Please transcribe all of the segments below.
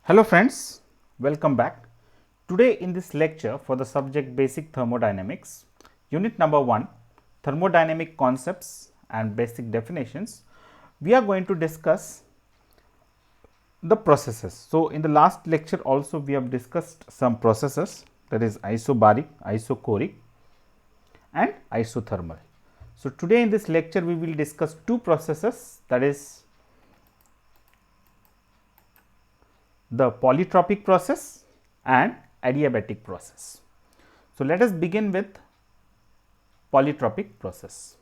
Hello friends, welcome back. Today in this lecture for the subject Basic Thermodynamics, unit number 1, Thermodynamic Concepts and Basic Definitions, we are going to discuss the processes. So, in the last lecture also we have discussed some processes, that is isobaric, isochoric and isothermal. So, today in this lecture we will discuss two processes, that is the polytropic process and adiabatic process. So, let us begin with polytropic process.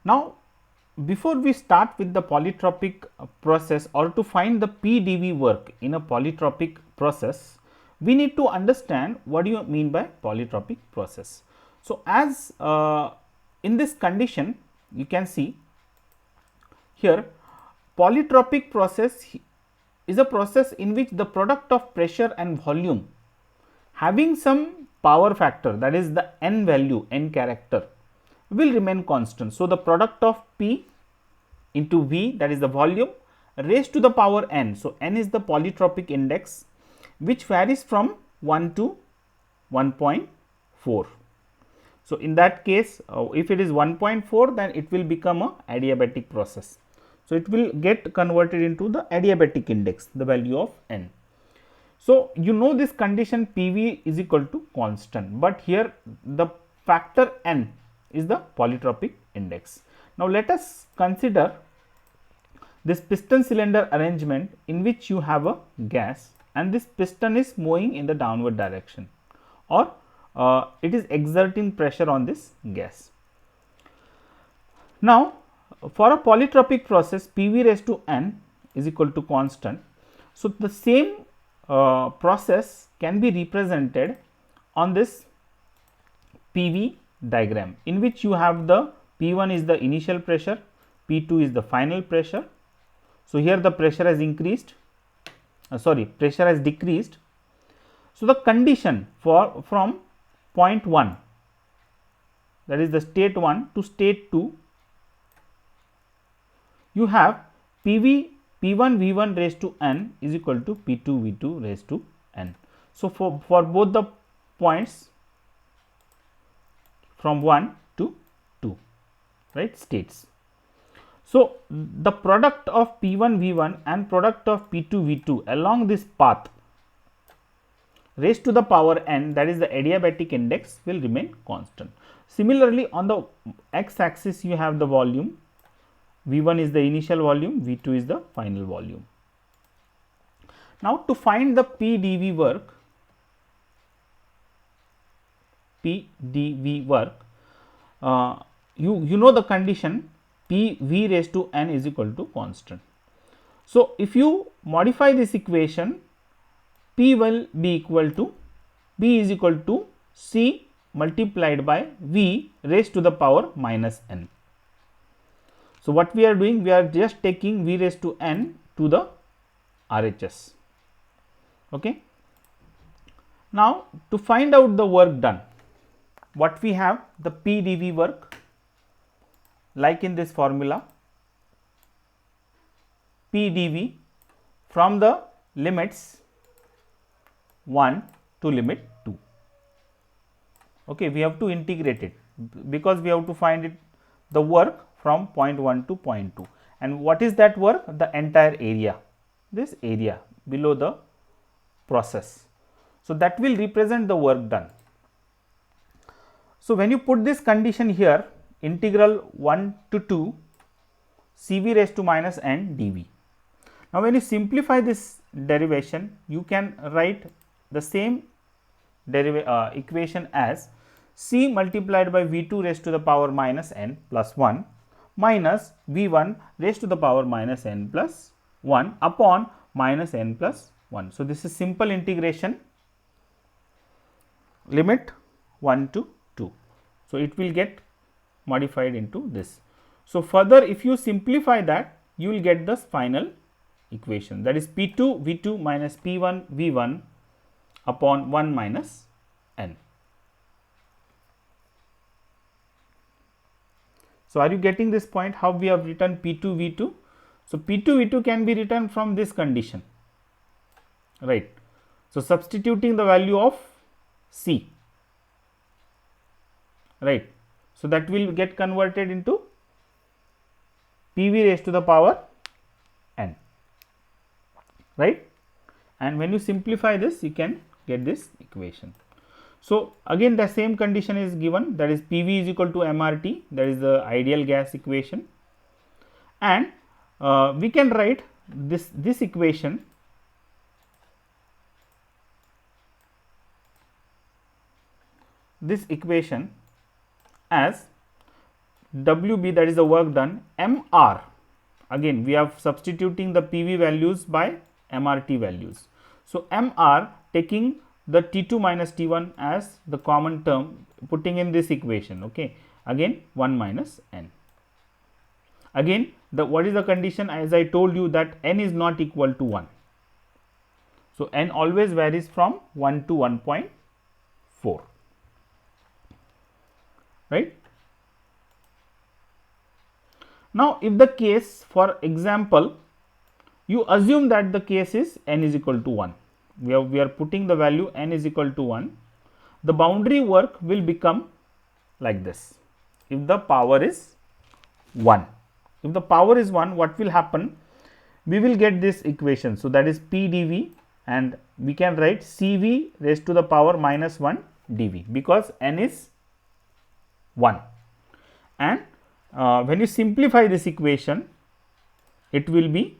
Now, before we start with the polytropic process or to find the PdV work in a polytropic process, we need to understand what do you mean by polytropic process. So, as in this condition you can see here polytropic process is a process in which the product of pressure and volume having some power factor, that is the n value, n character, will remain constant. So, the product of P into V, that is the volume, raised to the power n. So, n is the polytropic index which varies from 1 to 1.4. So, in that case if it is 1.4, then it will become a adiabatic process. So, it will get converted into the adiabatic index, the value of n. So, you know this condition PV is equal to constant, but here the factor n is the polytropic index. Now, let us consider this piston cylinder arrangement in which you have a gas and this piston is moving in the downward direction, or it is exerting pressure on this gas. Now, for a polytropic process PV raised to n is equal to constant. So, the same process can be represented on this PV diagram in which you have the P1 is the initial pressure, P2 is the final pressure. So, here the pressure has increased, pressure has decreased. So, the condition for from point 1, that is the state 1 to state 2, you have PV P1 V1 raised to n is equal to P2 V2 raised to n. So, for both the points from 1 to 2, right, states. So, the product of P1 V1 and product of P2 V2 along this path raised to the power n, that is the adiabatic index, will remain constant. Similarly, on the x axis you have the volume, V1 is the initial volume, V2 is the final volume. Now, to find the PdV work, you know the condition PV raised to n is equal to constant. So, if you modify this equation, P will be equal to B is equal to C multiplied by V raised to the power minus n. So, what we are doing, we are just taking V raised to n to the RHS. Okay. Now, to find out the work done, what we have, the PdV work, like in this formula, PdV from the limits 1 to limit 2. Okay, we have to integrate it because we have to find it the work from point 1 to point 2. And what is that work? The entire area, this area below the process. So, that will represent the work done. So, when you put this condition here, integral 1 to 2 Cv raised to minus n dV. Now, when you simplify this derivation, you can write the same equation as C multiplied by V2 raised to the power minus n plus 1 minus V1 raised to the power minus n plus 1 upon minus n plus 1. So, this is simple integration, limit 1 to 2. So, it will get modified into this. So, further if you simplify that, you will get the final equation, that is P2 V2 minus P1 V1 upon 1 minus n. So, are you getting this point how we have written P2 V2? So, P2 V2 can be written from this condition, right. So, substituting the value of C, right. So, that will get converted into PV raised to the power n, right, and when you simplify this you can get this equation. So, again the same condition is given, that is PV is equal to MRT, that is the ideal gas equation, and we can write this equation as WB, that is the work done, MR. Again we are substituting the PV values by MRT values. So, MR taking the T2 minus T1 as the common term, putting in this equation, okay, again 1 minus n. Again what is the condition, as I told you that n is not equal to 1. So, n always varies from 1 to 1.4, right. Now, if the case, for example, you assume that the case is n is equal to 1, we are putting the value n is equal to 1, the boundary work will become like this. If the power is 1, if the power is 1, what will happen? We will get this equation. So, that is P dV, and we can write CV raised to the power minus 1 dV, because n is 1, and when you simplify this equation, it will be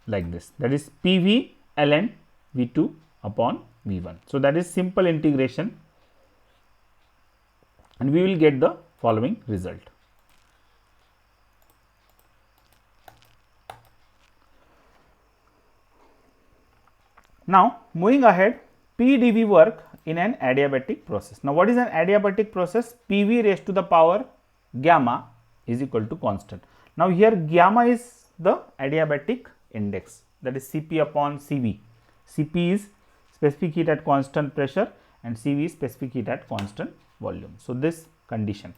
like this, that is PV ln V2 upon V1. So, that is simple integration, and we will get the following result. Now, moving ahead, PdV work in an adiabatic process. Now, what is an adiabatic process? PV raised to the power gamma is equal to constant. Now, here gamma is the adiabatic index, that is Cp upon Cv. Cp is specific heat at constant pressure and Cv is specific heat at constant volume. So, this condition,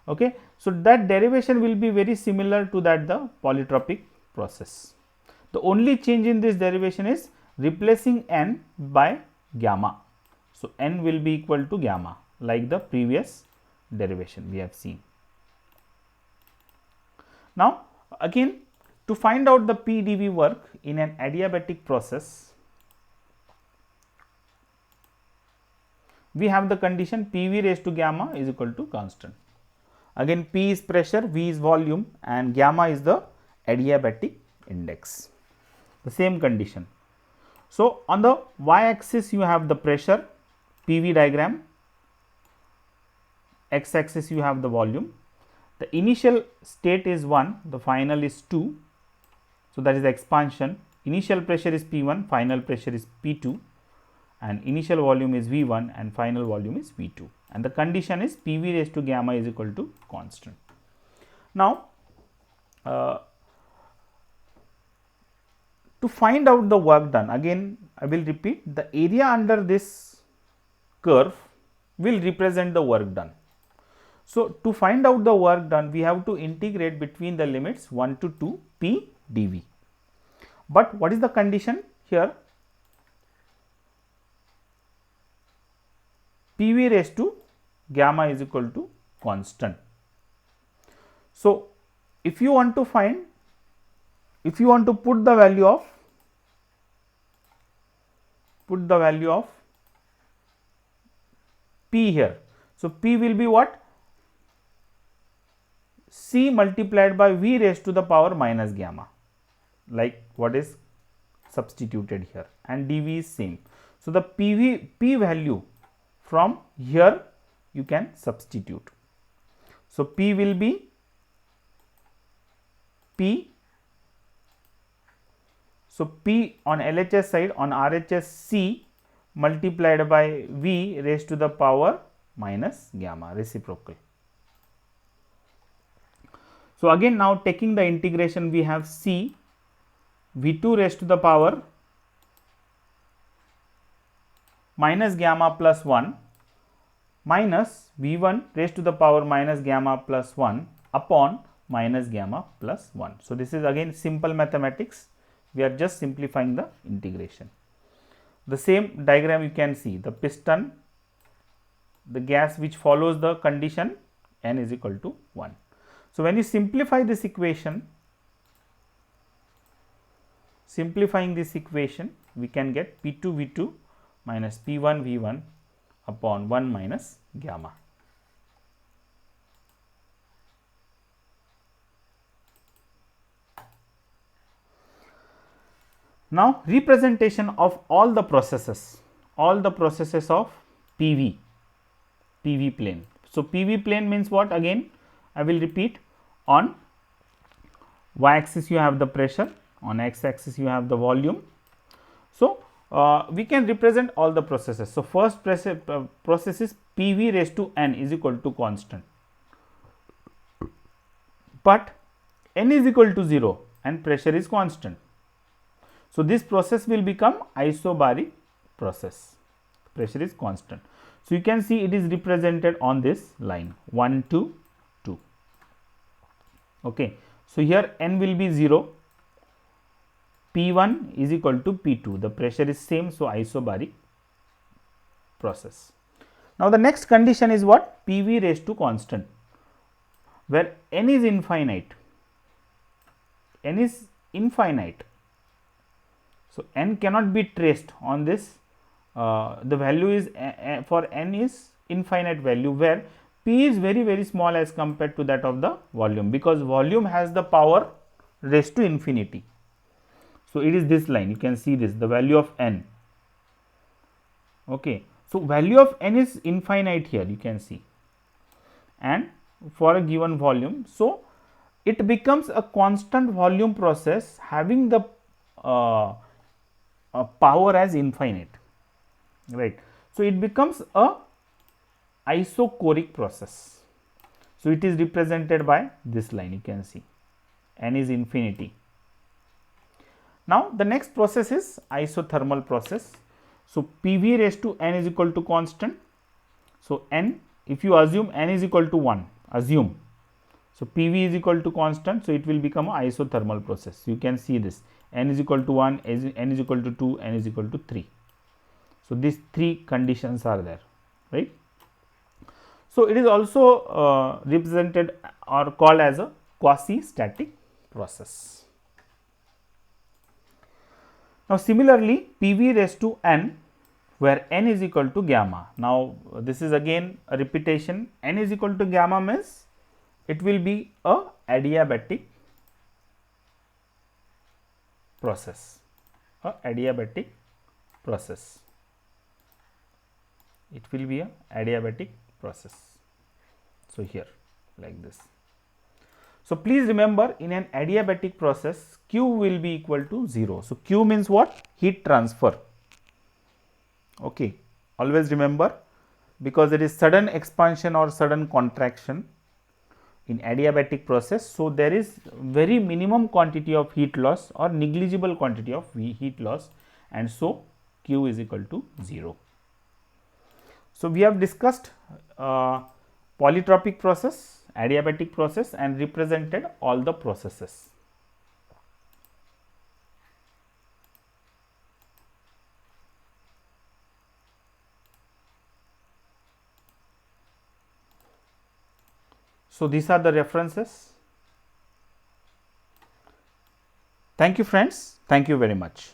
okay. So, that derivation will be very similar to that the polytropic process. The only change in this derivation is replacing n by gamma. So, n will be equal to gamma, like the previous derivation we have seen. Now, again, to find out the PdV work in an adiabatic process, we have the condition PV raised to gamma is equal to constant. Again, P is pressure, V is volume, and gamma is the adiabatic index, the same condition. So, on the y axis you have the pressure, PV diagram, x axis you have the volume. The initial state is 1, the final is 2. So, that is the expansion. Initial pressure is P1, final pressure is P2, and initial volume is V1 and final volume is V2, and the condition is PV raised to gamma is equal to constant. Now, to find out the work done, again I will repeat, the area under this curve will represent the work done. So, to find out the work done, we have to integrate between the limits 1 to 2 P dV. But what is the condition here? PV raised to gamma is equal to constant. So, if you want to find, if you want to put the value of P here. So, P will be what? C multiplied by V raised to the power minus gamma, like what is substituted here, and dV is same. So, the P value from here you can substitute. So, P will be P. So, P on LHS side, on RHS C multiplied by V raised to the power minus gamma, reciprocal. So, again now taking the integration, we have C V2 raised to the power minus gamma plus 1 minus V1 raised to the power minus gamma plus 1 upon minus gamma plus 1. So, this is again simple mathematics, we are just simplifying the integration. The same diagram you can see, the piston, the gas which follows the condition n is equal to 1. So, when you simplify this equation, we can get P2 V2 minus P1 V1 upon 1 minus gamma. Now, representation of all the processes of PV plane. So, PV plane means what? Again I will repeat, on y axis you have the pressure, on x axis you have the volume. So, we can represent all the processes. So, first process is PV raised to n is equal to constant, but n is equal to 0 and pressure is constant. So, this process will become isobaric process, pressure is constant. So, you can see it is represented on this line 1 to 2. Okay. So, here n will be 0, P1 is equal to P2, the pressure is same. So, isobaric process. Now, the next condition is what? PV raised to constant, where n is infinite, So, n cannot be traced on this, the value is for n is infinite value, where P is very small as compared to that of the volume, because volume has the power raised to infinity. So, it is this line, you can see this, the value of n. Okay. So, value of n is infinite here, you can see, and for a given volume. So, it becomes a constant volume process having the power as infinite, right. So, it becomes a isochoric process. So, it is represented by this line, you can see n is infinity. Now, the next process is isothermal process. So, PV raised to n is equal to constant. So, n, if you assume n is equal to 1, assume. So, PV is equal to constant. So, it will become a isothermal process. You can see this, n is equal to 1, n is equal to 2, n is equal to 3. So, these 3 conditions are there, right. So, it is also represented or called as a quasi-static process. Now, similarly, PV raised to n, where n is equal to gamma. Now, this is again a repetition, n is equal to gamma means it will be a adiabatic process, it will be a adiabatic process. So, here like this. So, please remember, in an adiabatic process Q will be equal to 0. So, Q means what? Heat transfer. Okay. Always remember, because it is sudden expansion or sudden contraction in adiabatic process. So, there is very minimum quantity of heat loss or negligible quantity of heat loss, and so Q is equal to 0. So, we have discussed polytropic process, adiabatic process, and represented all the processes. So, these are the references. Thank you friends, thank you very much.